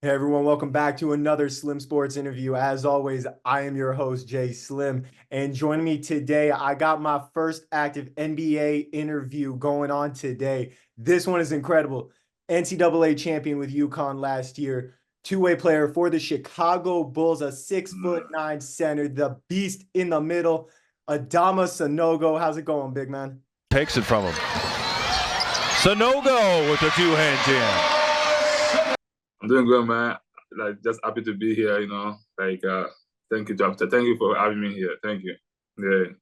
Hey everyone, welcome back to another Slim Sports interview. As always, I am your host, Jay Slim. And joining me today, I got my first active NBA interview going on today. This one is incredible. NCAA champion with UConn last year, two-way player for the Chicago Bulls, a 6'9" center, the beast in the middle, Adama Sanogo. How's it going, big man? Takes it from him. Sanogo with a two-hand jam. I'm doing good, man. Just happy to be here, thank you, Doctor. Thank you for having me here. Thank you. Yeah.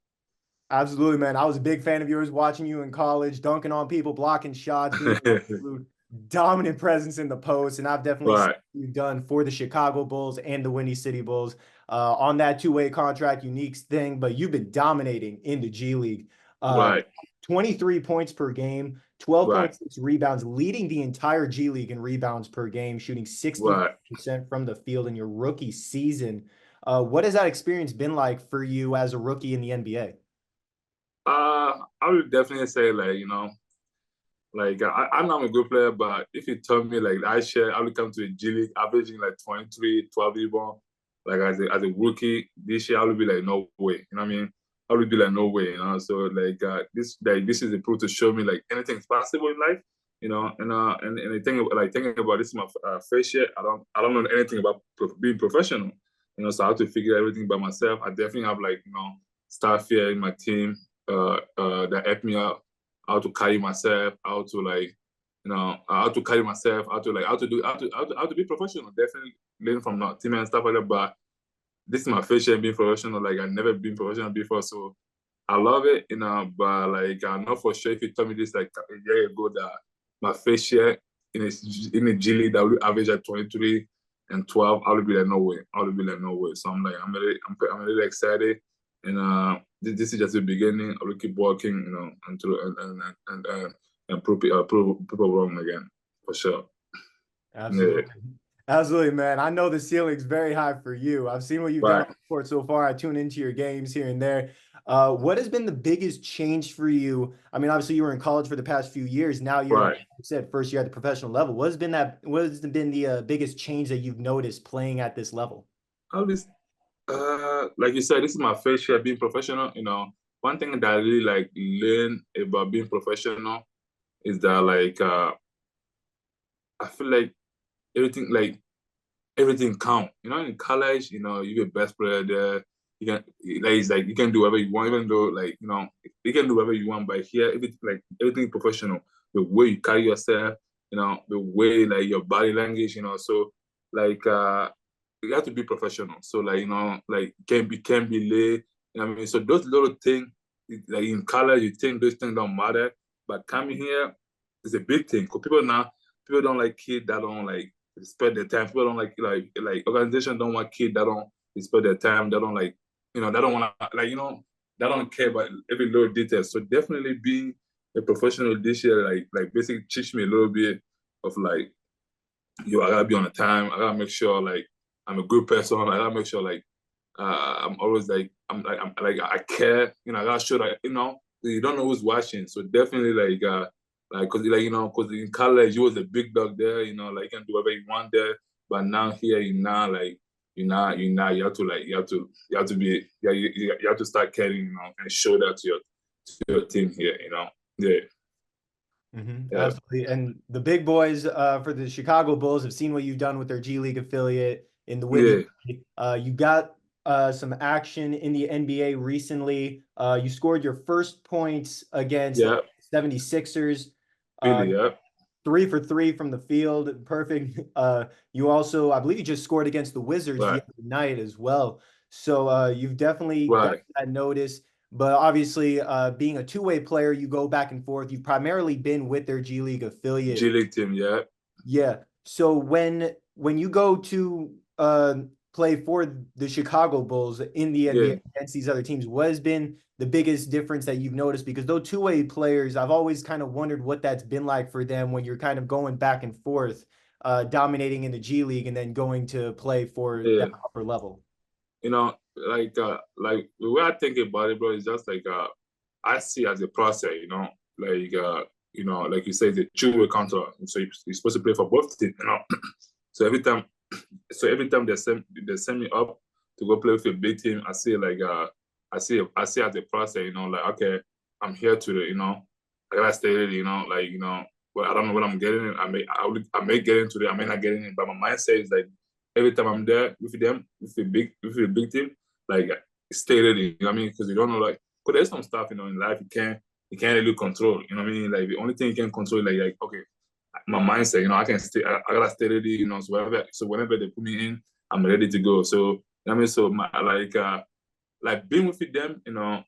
Absolutely, man. I was a big fan of yours watching you in college, dunking on people, blocking shots, being an absolute dominant presence in the post. And I've definitely seen what you've done for the Chicago Bulls and the Windy City Bulls on that two-way contract, unique thing, but you've been dominating in the G League. 23 points per game, 12.6 rebounds, leading the entire G League in rebounds per game, shooting 60% from the field in your rookie season. What has that experience been like for you as a rookie in the NBA? I would definitely say, I'm not a good player, but if you tell me, I would come to the G League averaging 23, 12 rebounds, as a rookie this year, I would be like, no way. You know what I mean? I would be like, no way, So this is the proof to show me anything's possible in life, And the thing thinking about this is my first year. I don't know anything about being professional, So I have to figure everything by myself. I definitely have staff here in my team that help me out how to carry myself, how to how to carry myself, how to be professional. Definitely learn from my team and stuff like that, but. This is my first year being professional. I've never been professional before, so I love it, But I know for sure if you told me this a year ago that my first year in a G League that would average at 23 and 12, I would be like, no way. I would be like, no way. So I'm really excited, and this is just the beginning. I will keep working, and prove people wrong again, for sure. Absolutely. Yeah. Absolutely, man. I know the ceiling's very high for you. I've seen what you've done on the court so far. I tune into your games here and there. What has been the biggest change for you? I mean, obviously you were in college for the past few years. Now you're, like you said, first year at the professional level. What has been the biggest change that you've noticed playing at this level? Like you said, this is my first year being professional. One thing that I really learn about being professional is that I feel like everything count. In college, you're the best player there. You can you can do whatever you want, even though you can do whatever you want. But here, everything professional. The way you carry yourself, the way your body language, So you have to be professional. So can't be late. I mean, so those little things, in college, you think those things don't matter, but coming here is a big thing. Because people don't like kids that don't respect their time. People don't like organizations don't want kids that don't respect their time. That don't they don't want to they don't care about every little detail. So definitely being a professional this year, basically teach me a little bit of I gotta be on the time. I gotta make sure I'm a good person. I gotta make sure I'm always I care. I gotta show that you don't know who's watching. So definitely because in college you was a big dog there, you can do whatever you want there. But now here you have to start caring, and show that to your team here, Yeah. Absolutely. And the big boys for the Chicago Bulls have seen what you've done with their G League affiliate in the Windy. You got some action in the NBA recently. You scored your first points against the 76ers. 3 for 3 from the field. Perfect. You also, I believe you just scored against the Wizards the other night as well. So you've definitely got that notice. But obviously, being a two-way player, you go back and forth. You've primarily been with their G League affiliate. G League team, Yeah. So when you go to play for the Chicago Bulls in the NBA against these other teams, what has been the biggest difference that you've noticed? Because those two-way players, I've always kind of wondered what that's been like for them when you're kind of going back and forth, dominating in the G League and then going to play for that upper level. The way I think about it, bro, is just I see as a process, like you said, the two-way contract. So you're supposed to play for both teams, So every time so every time they send me up to go play with a big team, I see like I see as a process, you know, like okay, I'm here to you know, I gotta stay ready, you know, like you know, but I don't know what I'm getting in. I may get into it, I may not get in it, but my mindset is like every time I'm there with them, with a big team, like stay ready, you know what I mean? Because you don't know like, because there's some stuff, you know, in life you can't really control, you know what I mean? Like the only thing you can control is like okay, my mindset, you know, I gotta stay ready, you know, so whenever they put me in, I'm ready to go. So, you know what I mean? So like being with them, you know,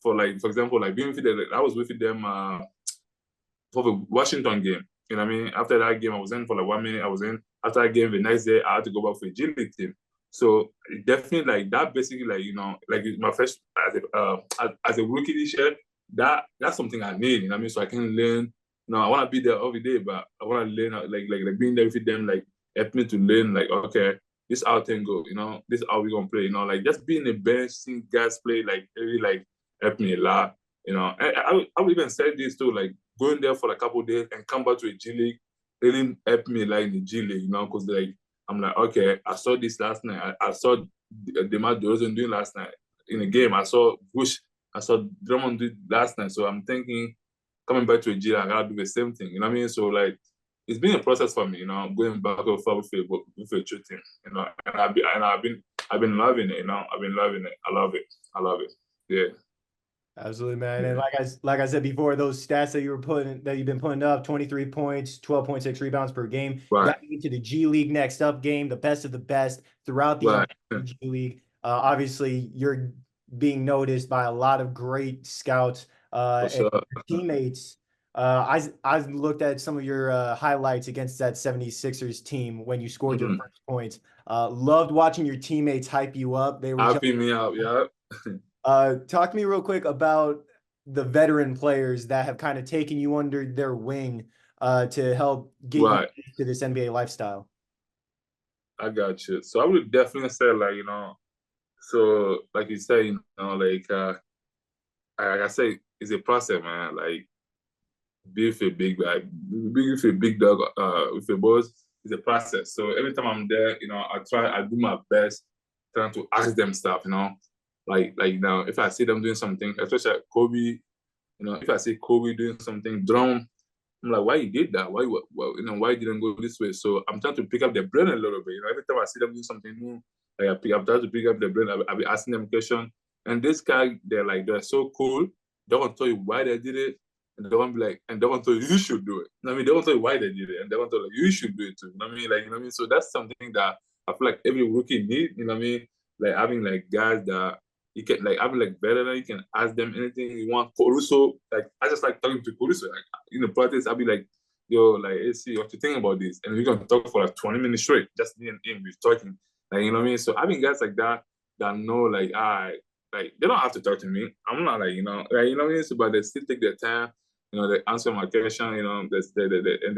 for example, like being with them, like, I was with them for the Washington game. You know what I mean? After that game, I was in for like 1 minute. I was in. After that game, the next day, I had to go back for a G League team. So definitely like that basically like, you know, like my first as a rookie this year, that's something I need, you know what I mean? So I can learn. You know, I want to be there every day, but I want to learn like being there with them, like help me to learn like, okay, this is how things go, you know, this is how we gonna play, you know, like just being a bench, seeing guys play, like really like helped me a lot, you know. And I would even say this too, like going there for a couple of days and come back to a G League really helped me like in the G League, you know, because like I'm like, okay, I saw this last night. I saw DeMar DeRozan doing last night in the game. I saw Bush, I saw Drummond do last night. So I'm thinking, coming back to a G League, I gotta do the same thing. You know what I mean? So like, it's been a process for me, you know, going back and forth with a true team, you know, and I've been loving it, you know, I've been loving it. I love it. I love it. Yeah. Absolutely, man. Yeah. And like I said before, those stats that you've been putting up, 23 points, 12.6 rebounds per game, Right. got you into the G League next up game, the best of the best throughout the Right. G League. Obviously, you're being noticed by a lot of great scouts For and sure. your teammates. I looked at some of your highlights against that 76ers team when you scored your first points. Loved watching your teammates hype you up. They were Happy me out, yeah. Talk to me real quick about the veteran players that have kind of taken you under their wing to help get you Right. to this NBA lifestyle. I got you. So I would definitely say like, you know, so like you say, you know, like I say, it's a process, man. Like be with a big guy, be with a big dog, with a boss, it's a process. So every time I'm there, you know, I do my best trying to ask them stuff, you know. Like now, if I see them doing something, especially Kobe, you know, if I see Kobe doing something, drum, I'm like, why you did that? You know, why you didn't go this way? So I'm trying to pick up their brain a little bit. You know, every time I see them do something new, like I'm trying to pick up their brain. I'll be asking them questions. And this guy, they're so cool. They won't tell you why they did it, and they won't be like, and they won't tell you should do it. You know what I mean, they won't tell you why they did it, and they won't tell you you should do it too. You know what I mean, like you know what I mean. So that's something that I feel like every rookie need. You know what I mean, like having like guys that you can like having like better, you can ask them anything you want. Caruso, like I just like talking to Caruso. Like in the practice, I'll be like, yo, like, hey, see, what you think about this? And we're gonna talk for like 20 minutes straight, just me and him, we're talking. Like, you know what I mean? So having guys like that know like like they don't have to talk to me. I'm not like, you know what I mean? So, but they still take their time, you know, they answer my question, you know, they're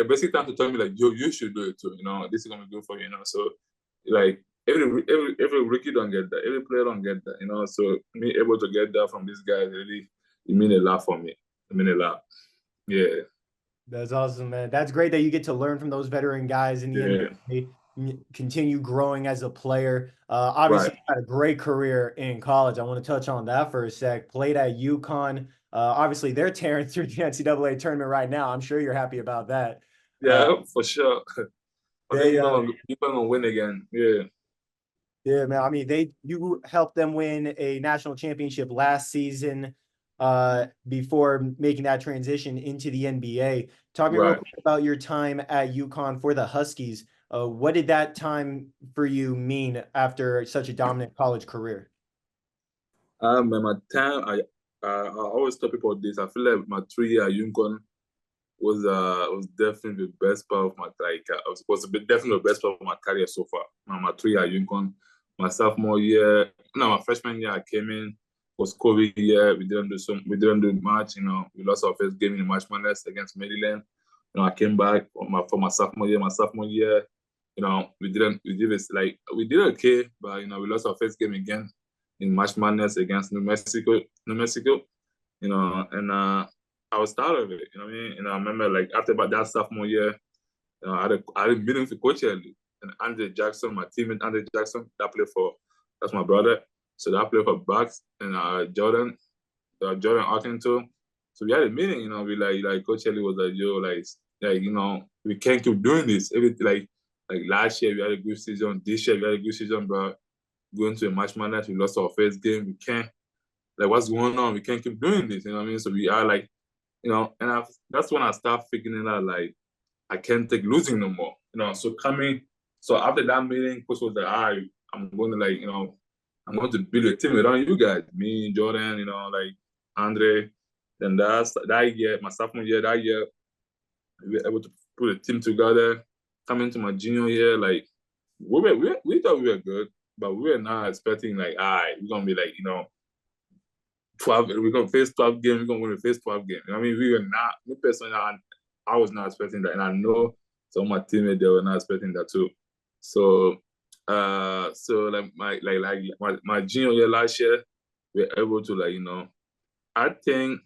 basically trying to tell me like, yo, you should do it too, you know, this is gonna be good for you, you know. So like every rookie don't get that, every player don't get that, you know. So me able to get that from these guys really it mean a lot for me. It mean a lot. Yeah. That's awesome, man. That's great that you get to learn from those veteran guys in the Yeah. NBA, continue growing as a player. Right. Obviously, you had a great career in college. I want to touch on that for a sec. Played at UConn. Obviously, they're tearing through the NCAA tournament right now. I'm sure you're happy about that. Yeah, for sure. I think They you're gonna win again. Yeah. Yeah, man. I mean, you helped them win a national championship last season before making that transition into the NBA. Talk me real Right. quick about your time at UConn for the Huskies. What did that time for you mean after such a dominant college career? At my time, I always tell people this. I feel like my 3 year at UConn was definitely the best part of my definitely the best part of my career so far. My 3 year at UConn, my sophomore year, no, my freshman year I came in was COVID year. We didn't do much. You know, we lost our first game in the March Madness against Maryland. You know, I came back for my sophomore year. My sophomore year, you know, we did okay, but you know, we lost our first game again in March Madness against New Mexico. You know, and I was tired of it. You know what I mean? And I remember like after about that sophomore year, I had a meeting with Coach Ellie and Andre Jackson, my teammate Andre Jackson, that's my brother. So that played for Bucks and Jordan Arkansas. So we had a meeting, we like Coach Ellie was like, yo, we can't keep doing this. Like last year we had a good season, this year we had a good season, but going to a match madness, we lost our first game. We can't, what's going on? We can't keep doing this, you know what I mean? So we are like, that's when I start figuring out like I can't take losing no more. So after that meeting, coach was like, all right, I'm going to I'm going to build a team around you guys, me, Jordan, like Andre. Then that year, my sophomore year, we were able to put a team together. Coming to my junior year, like we thought we were good, but we were not expecting like, all right, we're gonna be like, 12, we're gonna face 12 games, we're gonna win the first 12 games. I mean, we were not, me personally, I was not expecting that. And I know some of my teammates, they were not expecting that too. So like my junior year last year, we were able to I think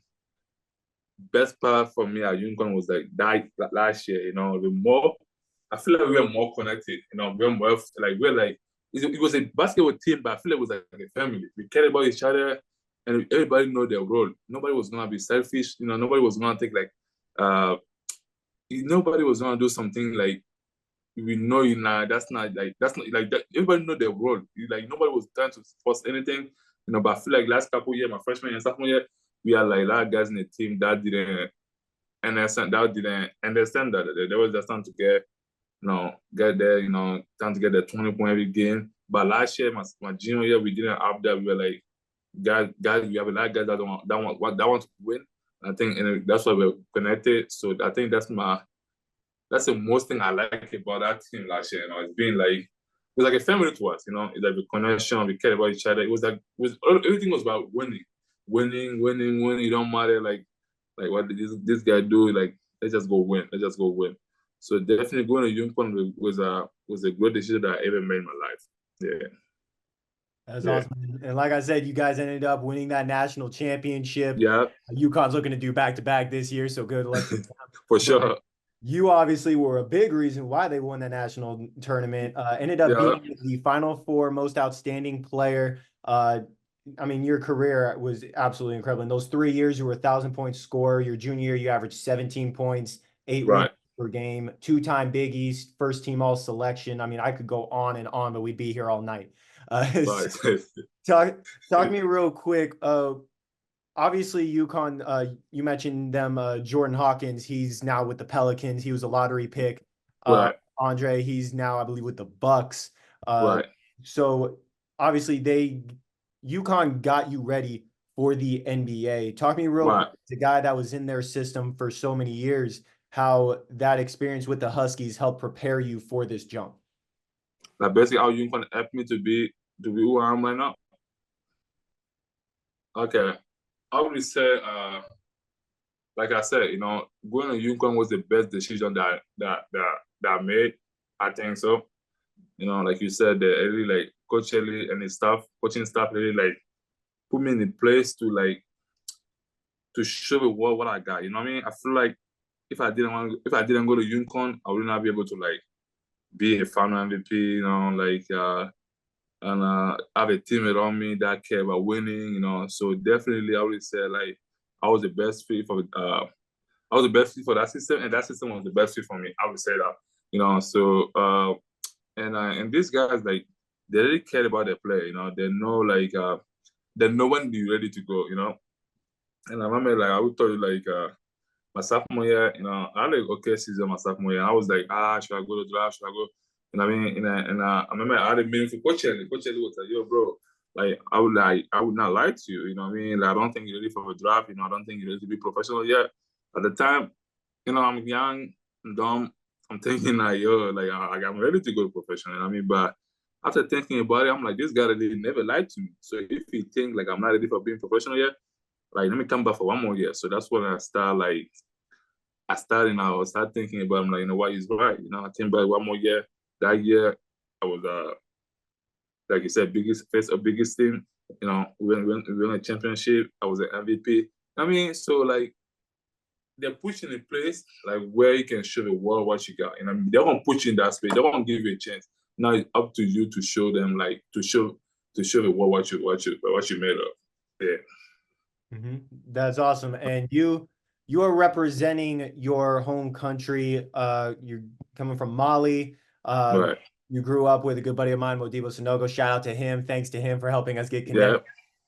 best part for me at UConn was like that last year, the more I feel like we were more connected, we were more it was a basketball team, but I feel like it was like a family. We cared about each other and everybody know their role. Nobody was gonna be selfish, nobody was gonna take nobody was gonna do something like we know that's not that. Everybody know their role. Nobody was trying to force anything, but I feel like last couple years, my freshman and sophomore year, we had like a lot of guys in the team that didn't understand that they was just trying to get there, trying to get the 20 point every game. But last year, my junior year, we didn't have that. We were like guys, we have a lot of guys that want to win. I think that's why we're connected. So I think that's the most thing I like about that team last year. It's been like it was like a family to us. It's like a connection. We cared about each other. Everything was about winning. It don't matter like what did this guy do. Like let's just go win. So definitely going to UConn was a great decision that I ever made in my life. Yeah. That's awesome. And like I said, you guys ended up winning that national championship. Yeah. UConn's looking to do back-to-back this year, so good luck to them. For sure. You obviously were a big reason why they won the national tournament. Ended up being the Final Four most outstanding player. I mean, your career was absolutely incredible. In those 3 years, you were 1,000-point scorer. Your junior year, you averaged 17 points, 8 rebounds per game, 2-time Big East, first team all selection. I mean, I could go on and on, but we'd be here all night. Talk to me real quick. Obviously, UConn, you mentioned them, Jordan Hawkins, he's now with the Pelicans. He was a lottery pick. Andre, he's now, I believe, with the Bucks. So obviously UConn got you ready for the NBA. Talk to me real quick, the guy that was in their system for so many years, how that experience with the Huskies helped prepare you for this jump. Basically how UConn helped me to be who I am right now. Okay. I would say, like I said, going to UConn was the best decision that I made. I think so. Like you said, they really Coach Ellie and his coaching staff really put me in the place to show the world what I got. You know what I mean? I feel like if I didn't go to UConn, I would not be able to be a final MVP. And have a team around me that care about winning. So definitely I would say I was the best fit for that system, and that system was the best fit for me. I would say that. So and these guys they really care about their play. They know they know when you're ready to go. And I remember I would tell you my sophomore year, I had okay season my sophomore year. I was like, should I go to draft? Should I go? You know what I mean? And I remember I had a meeting for Coach Ellie. Coach Ellie was like, yo, bro, I would not lie to you. You know what I mean? I don't think you're ready for a draft. I don't think you're ready to be professional yet. At the time, I'm young and dumb. I'm thinking I'm ready to go to professional. You know what I mean? But after thinking about it, I'm like, this guy really never lied to me. So if you think I'm not ready for being professional yet, let me come back for one more year. So that's when I start I started thinking about him, what he's right. I came back one more year. That year I was like you said, biggest team. We won a championship. I was an MVP. I mean, so they're pushing in place like where you can show the world what you got. You know, what I mean? They won't put you in that space. They won't give you a chance. Now it's up to you to show them, like to show the world what you made of. Yeah. That's awesome. And you are representing your home country. You're coming from Mali. Right. You grew up with a good buddy of mine, Adama Sanogo. Shout out to him. Thanks to him for helping us get connected.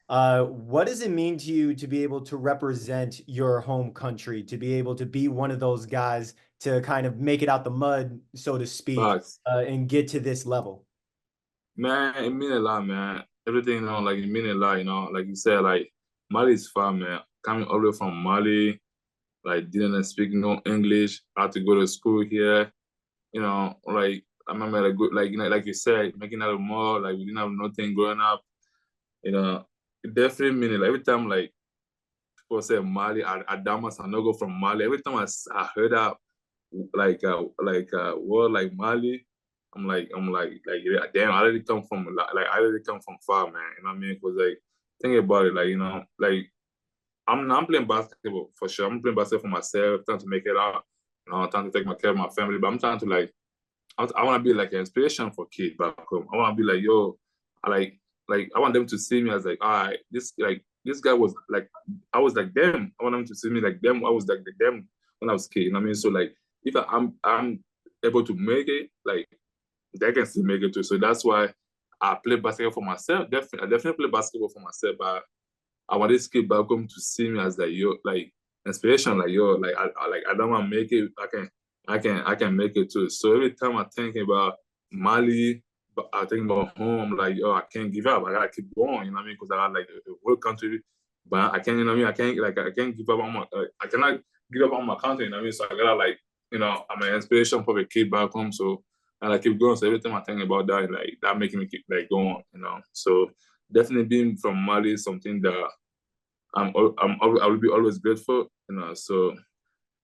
What does it mean to you to be able to represent your home country, to be able to be one of those guys to kind of make it out the mud, so to speak, and get to this level? Man, it means a lot, man. Everything, like it means a lot, like you said, like Mali is far, man. Coming all the way from Mali, like didn't speak no English, had to go to school here, like I remember like you said, making out of more, like we didn't have nothing growing up, it definitely means like every time like people say Mali, Adama Sanogo from Mali, every time I heard that word like Mali, I'm like, yeah, damn, I already come from I already come from far, man. You know what I mean? Because like, think about it, like, like I'm playing basketball for sure. I'm playing basketball for myself, trying to make it out, trying to take care of my family. But I'm trying to like, I want to be like an inspiration for kids back home. I want to be like, yo, I want them to see me as like, all right, this guy was like, I was like them. I want them to see me like them. I was like them when I was a kid. You know what I mean? So like, if I'm able to make it, like they can still make it too. So that's why I play basketball for myself. I definitely play basketball for myself, but I want this kid back home to see me as like yo, like inspiration, like yo, like I don't want to make it. I can make it too. So every time I think about Mali, but I think about home, like yo, I can't give up. I gotta keep going. You know what I mean? Because I got like a whole country, but I can't. You know what I mean? I can't give up on my. I cannot give up on my country. You know what I mean? So I gotta like, I'm an inspiration for the kid back home. So and I keep going. So every time I think about that, like that making me keep like going. So definitely being from Mali is something that I will be always grateful. So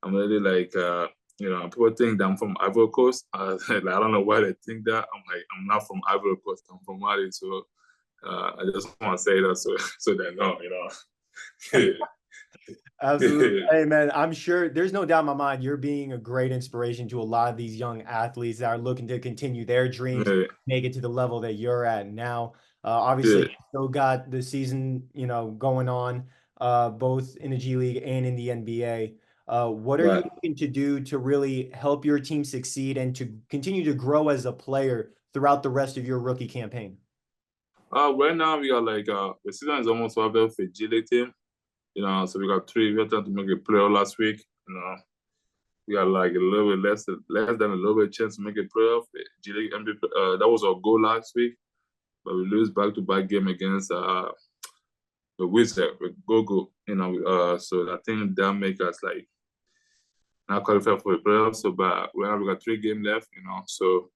I'm really like people think that I'm from Ivory Coast. Like, I don't know why they think that. I'm like, I'm not from Ivory Coast. I'm from Mali. So I just want to say that so they know. Absolutely. Hey, man, I'm sure there's no doubt in my mind you're being a great inspiration to a lot of these young athletes that are looking to continue their dreams, make it to the level that you're at now. Obviously, you still got the season, going on, both in the G League and in the NBA. What are you looking to do to really help your team succeed and to continue to grow as a player throughout the rest of your rookie campaign? Right now we got like the season is almost over for G League team. So we got three. We had to make a playoff last week. We got like a little bit less than a little bit chance to make a playoff. G League MVP, that was our goal last week, but we lose back-to-back game against the Wizard with Gogo. So I think that make us like not qualify for the playoffs. So, but we got 3 games left. So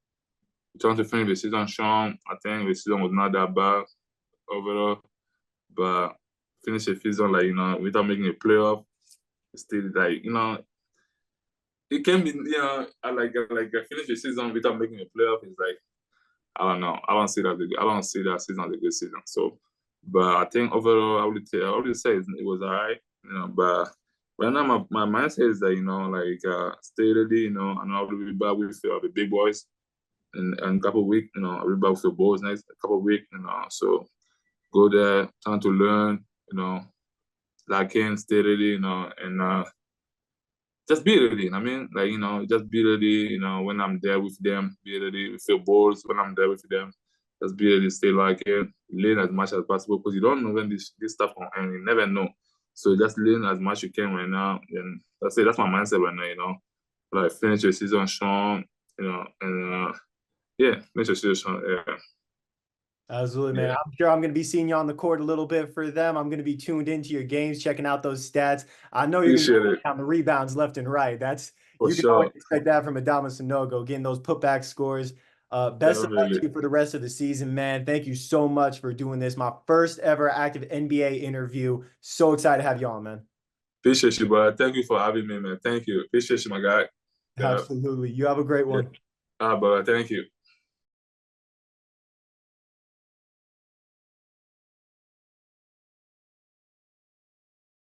we're trying to finish the season strong. I think the season was not that bad overall, but finish the season like without making a playoff, still like it can be like finish the season without making a playoff is like I don't know. I don't see that season as a good season. So, but I think overall I would say it was alright. But right now my mindset is that stay ready. And I'll be back with the big boys in a couple of weeks. I'll be back with the boys next couple of weeks. So go there, trying to learn. Like in stay ready. And just be ready. I mean, just be ready. When I'm there with them, be ready with the balls. When I'm there with them, just be ready. Stay like it. Learn as much as possible because you don't know when this stuff will end. You never know. So just learn as much you can right now. And that's it. That's my mindset right now. Like finish your season strong. And yeah, finish your season strong. Yeah. Absolutely, man. I'm sure I'm going to be seeing you on the court a little bit for them. I'm going to be tuned into your games, checking out those stats. I know you're going to be on the rebounds left and right. You can always expect that from Adama Sanogo, getting those putback scores. Best of luck to you for the rest of the season, man. Thank you so much for doing this. My first ever active NBA interview. So excited to have you on, man. Appreciate you, bro. Thank you for having me, man. Thank you. Appreciate you, my guy. Absolutely. You have a great one. Brother. Thank you.